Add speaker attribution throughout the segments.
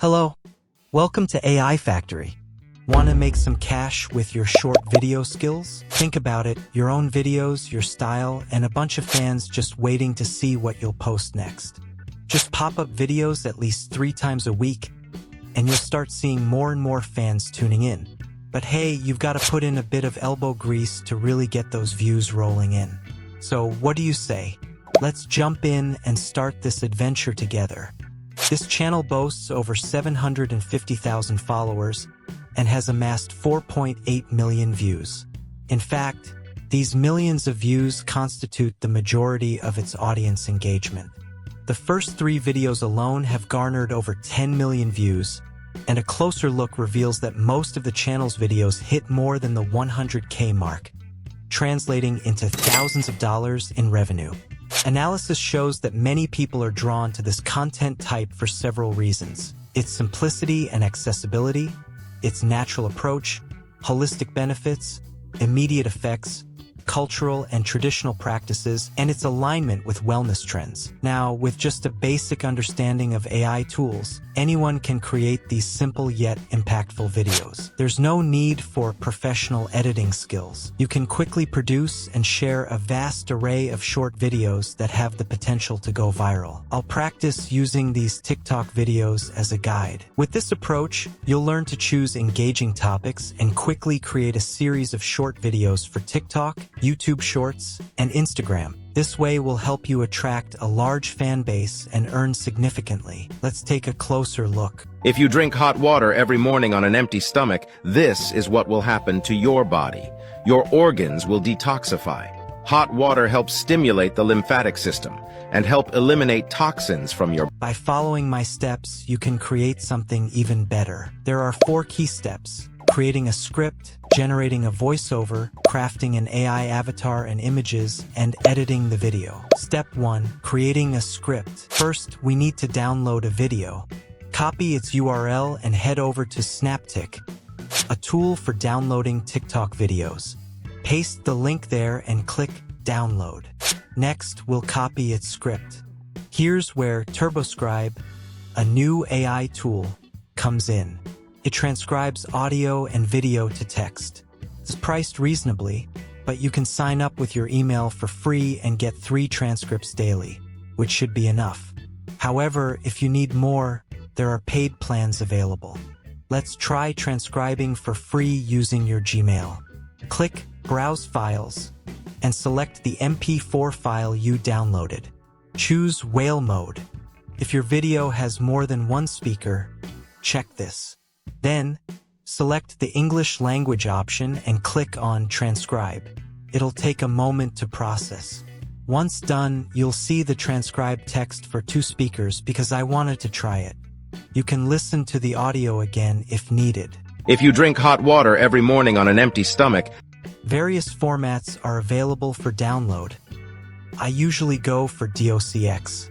Speaker 1: Hello, welcome to AI Factory. Want to make some cash with your short video skills? Think about it, your own videos, your style, and a bunch of fans just waiting to see what you'll post next. Just pop up videos at least 3 times a week, and you'll start seeing more and more fans tuning in. But hey, you've got to put in a bit of elbow grease to really get those views rolling in. So what do you say? Let's jump in and start this adventure together. This channel boasts over 750,000 followers and has amassed 4.8 million views. In fact, these millions of views constitute the majority of its audience engagement. The first 3 videos alone have garnered over 10 million views, and a closer look reveals that most of the channel's videos hit more than the 100K mark, translating into thousands of dollars in revenue. Analysis shows that many people are drawn to this content type for several reasons: its simplicity and accessibility, its natural approach, holistic benefits, immediate effects, cultural and traditional practices, and its alignment with wellness trends. Now, with just a basic understanding of AI tools, anyone can create these simple yet impactful videos. There's no need for professional editing skills. You can quickly produce and share a vast array of short videos that have the potential to go viral. I'll practice using these TikTok videos as a guide. With this approach, you'll learn to choose engaging topics and quickly create a series of short videos for TikTok, YouTube Shorts, and Instagram. This way will help you attract a large fan base and earn significantly. Let's take a closer look.
Speaker 2: If you drink hot water every morning on an empty stomach, this is what will happen to your body. Your organs will detoxify. Hot water helps stimulate the lymphatic system and help eliminate toxins from your body.
Speaker 1: By following my steps, you can create something even better. There are 4 key steps: creating a script, generating a voiceover, crafting an AI avatar and images, and editing the video. Step 1. Creating a script. First, we need to download a video. Copy its URL and head over to Snaptic, a tool for downloading TikTok videos. Paste the link there and click Download. Next, we'll copy its script. Here's where TurboScribe, a new AI tool, comes in. It transcribes audio and video to text. It's priced reasonably, but you can sign up with your email for free and get 3 transcripts daily, which should be enough. However, if you need more, there are paid plans available. Let's try transcribing for free using your Gmail. Click Browse Files and select the MP4 file you downloaded. Choose Whale Mode. If your video has more than 1 speaker, check this. Then, select the English language option and click on Transcribe. It'll take a moment to process. Once done, you'll see the transcribed text for 2 speakers because I wanted to try it. You can listen to the audio again if needed.
Speaker 2: If you drink hot water every morning on an empty stomach,
Speaker 1: Various formats are available for download. I usually go for DOCX.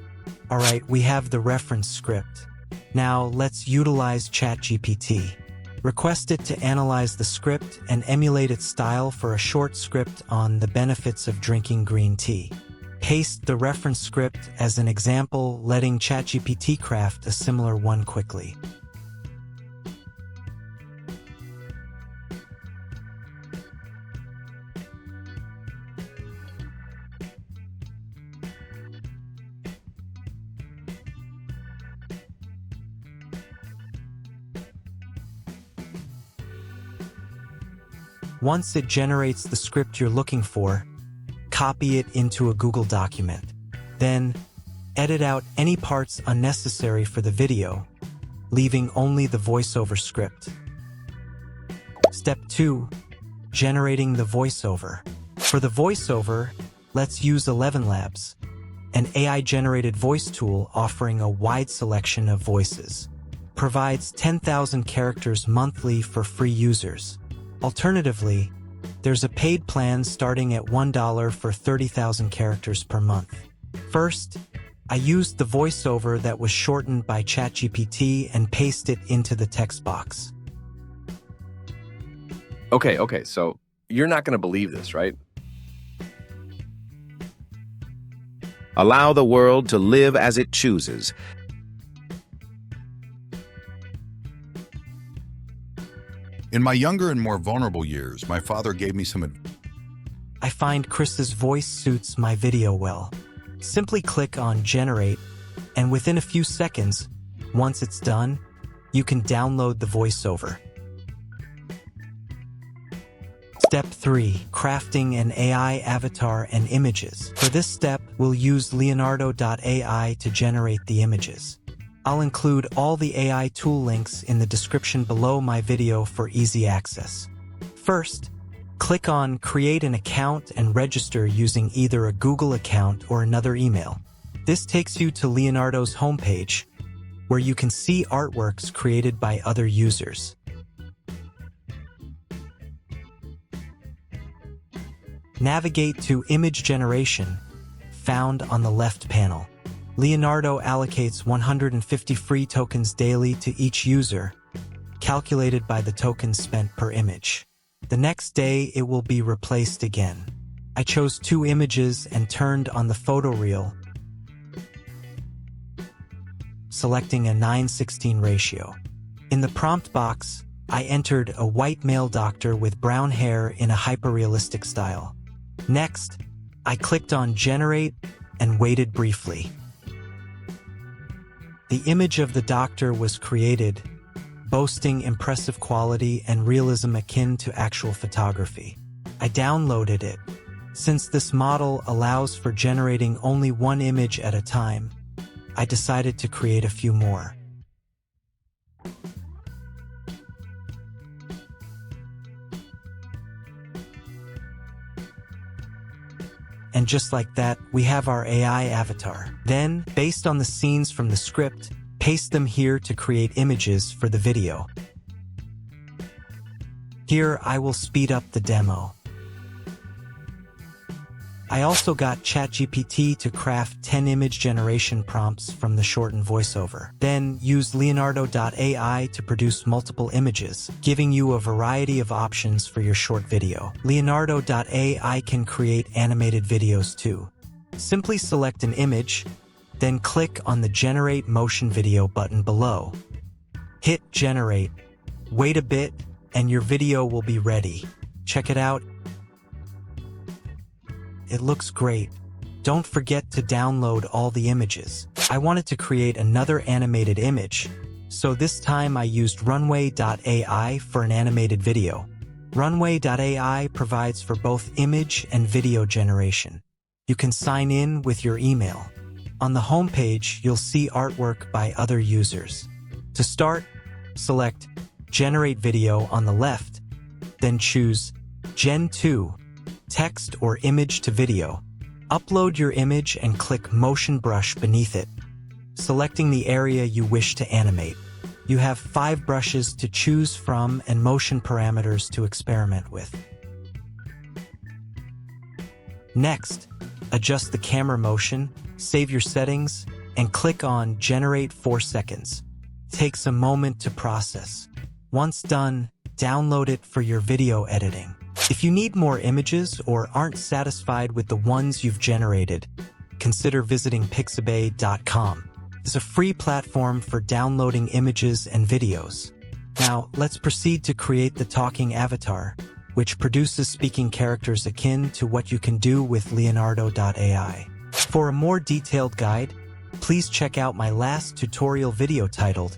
Speaker 1: Alright, we have the reference script. Now let's utilize ChatGPT. Request it to analyze the script and emulate its style for a short script on the benefits of drinking green tea. Paste the reference script as an example, letting ChatGPT craft a similar one quickly. Once it generates the script you're looking for, copy it into a Google document. Then, edit out any parts unnecessary for the video, leaving only the voiceover script. Step 2. Generating the voiceover. For the voiceover, let's use 11 Labs, an AI-generated voice tool offering a wide selection of voices. Provides 10,000 characters monthly for free users. Alternatively, there's a paid plan starting at $1 for 30,000 characters per month. First, I used the voiceover that was shortened by ChatGPT and pasted it into the text box.
Speaker 3: Okay, so you're not going to believe this, right?
Speaker 2: allow the world to live as it chooses.
Speaker 4: In my younger and more vulnerable years, my father gave me some advice.
Speaker 1: I find Chris's voice suits my video well. Simply click on Generate, and within a few seconds, once it's done, you can download the voiceover. Step 3. Crafting an AI avatar and images. For this step, we'll use Leonardo.AI to generate the images. I'll include all the AI tool links in the description below my video for easy access. First, click on Create an account and register using either a Google account or another email. This takes you to Leonardo's homepage, where you can see artworks created by other users. Navigate to Image Generation, found on the left panel. Leonardo allocates 150 free tokens daily to each user, calculated by the tokens spent per image. The next day, it will be replaced again. I chose 2 images and turned on the photo reel, selecting a 9:16 ratio. In the prompt box, I entered a white male doctor with brown hair in a hyper-realistic style. Next, I clicked on Generate and waited briefly. The image of the doctor was created, boasting impressive quality and realism akin to actual photography. I downloaded it. Since this model allows for generating only one image at a time, I decided to create a few more. And just like that, we have our AI avatar. Then, based on the scenes from the script, paste them here to create images for the video. Here, I will speed up the demo. I also got ChatGPT to craft 10 image generation prompts from the shortened voiceover. Then, use Leonardo.AI to produce multiple images, giving you a variety of options for your short video. Leonardo.AI can create animated videos too. Simply select an image, then click on the Generate Motion Video button below. Hit Generate, wait a bit, and your video will be ready. Check it out. It looks great. Don't forget to download all the images. I wanted to create another animated image, so this time I used Runway.AI for an animated video. Runway.AI provides for both image and video generation. You can sign in with your email. On the homepage, you'll see artwork by other users. To start, select Generate Video on the left, then choose Gen 2, Text or Image to Video. Upload your image and click Motion Brush beneath it, selecting the area you wish to animate. You have 5 brushes to choose from and motion parameters to experiment with. Next, adjust the camera motion, save your settings, and click on Generate 4 seconds. Takes a moment to process. Once done, download it for your video editing. If you need more images or aren't satisfied with the ones you've generated, consider visiting pixabay.com. It's a free platform for downloading images and videos. Now, let's proceed to create the talking avatar, which produces speaking characters akin to what you can do with Leonardo.AI. For a more detailed guide, please check out my last tutorial video titled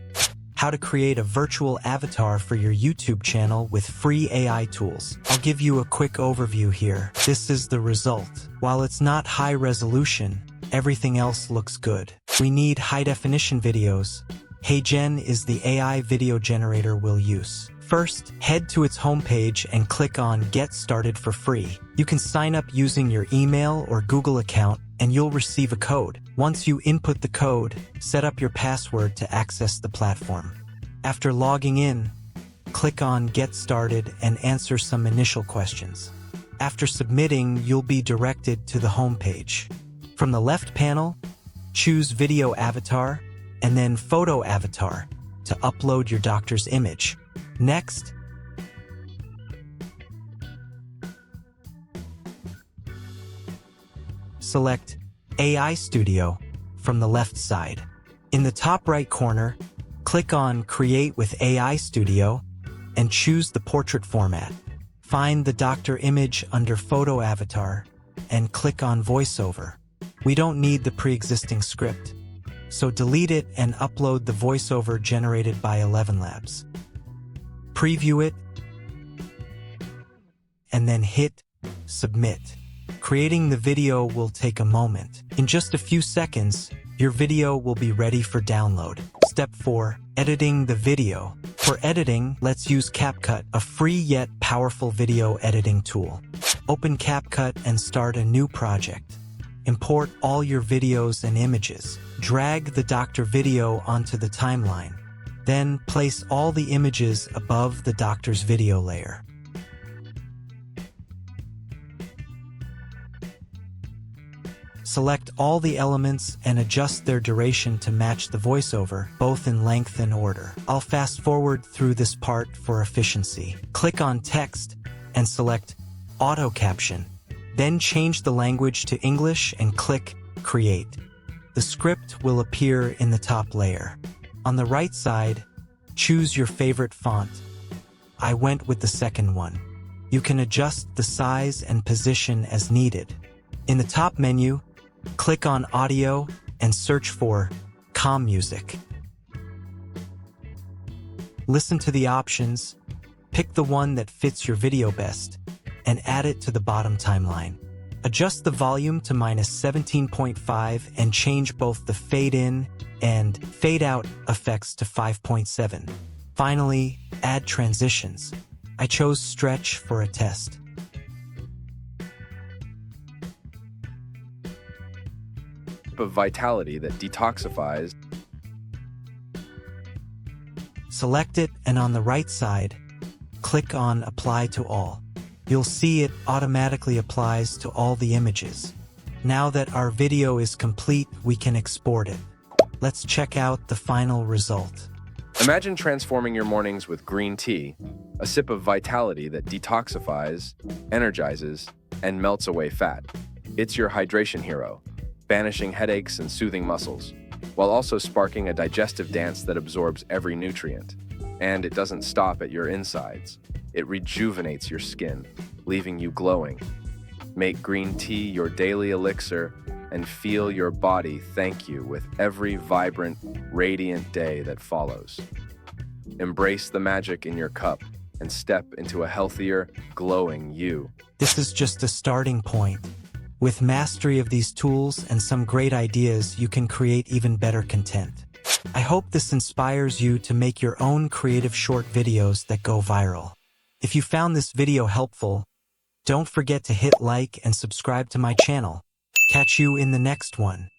Speaker 1: How to Create a Virtual Avatar for Your YouTube Channel with Free AI Tools. I'll give you a quick overview here. This is the result. While it's not high resolution, everything else looks good. We need high-definition videos. HeyGen is the AI video generator we'll use. First, head to its homepage and click on Get Started for free. You can sign up using your email or Google account, and you'll receive a code. Once you input the code, set up your password to access the platform. After logging in, click on Get Started and answer some initial questions. After submitting, you'll be directed to the homepage. From the left panel, choose Video Avatar and then Photo Avatar to upload your doctor's image. Next, select AI Studio from the left side. In the top right corner, click on Create with AI Studio and choose the portrait format. Find the doctor image under Photo Avatar and click on VoiceOver. We don't need the pre-existing script, so delete it and upload the voiceover generated by 11 Labs. Preview it, and then hit Submit. Creating the video will take a moment. In just a few seconds, your video will be ready for download. Step 4. Editing the video. For editing, let's use CapCut, a free yet powerful video editing tool. Open CapCut and start a new project. Import all your videos and images. Drag the doctor video onto the timeline. Then place all the images above the doctor's video layer. Select all the elements and adjust their duration to match the voiceover, both in length and order. I'll fast forward through this part for efficiency. Click on Text and select Auto Caption. Then change the language to English and click Create. The script will appear in the top layer. On the right side, choose your favorite font. I went with the second one. You can adjust the size and position as needed. In the top menu, click on Audio and search for Calm Music. Listen to the options, pick the one that fits your video best, and add it to the bottom timeline. Adjust the volume to -17.5 and change both the fade-in and fade-out effects to 5.7. Finally, add transitions. I chose Stretch for a test.
Speaker 3: Of vitality that detoxifies.
Speaker 1: Select it, and on the right side, click on Apply to All. You'll see it automatically applies to all the images. Now that our video is complete, we can export it. Let's check out the final result.
Speaker 3: Imagine transforming your mornings with green tea, a sip of vitality that detoxifies, energizes, and melts away fat. It's your hydration hero, banishing headaches and soothing muscles, while also sparking a digestive dance that absorbs every nutrient. And it doesn't stop at your insides. It rejuvenates your skin, leaving you glowing. Make green tea your daily elixir and feel your body thank you with every vibrant, radiant day that follows. Embrace the magic in your cup and step into a healthier, glowing you.
Speaker 1: This is just a starting point. With mastery of these tools and some great ideas, you can create even better content. I hope this inspires you to make your own creative short videos that go viral. If you found this video helpful, don't forget to hit like and subscribe to my channel. Catch you in the next one.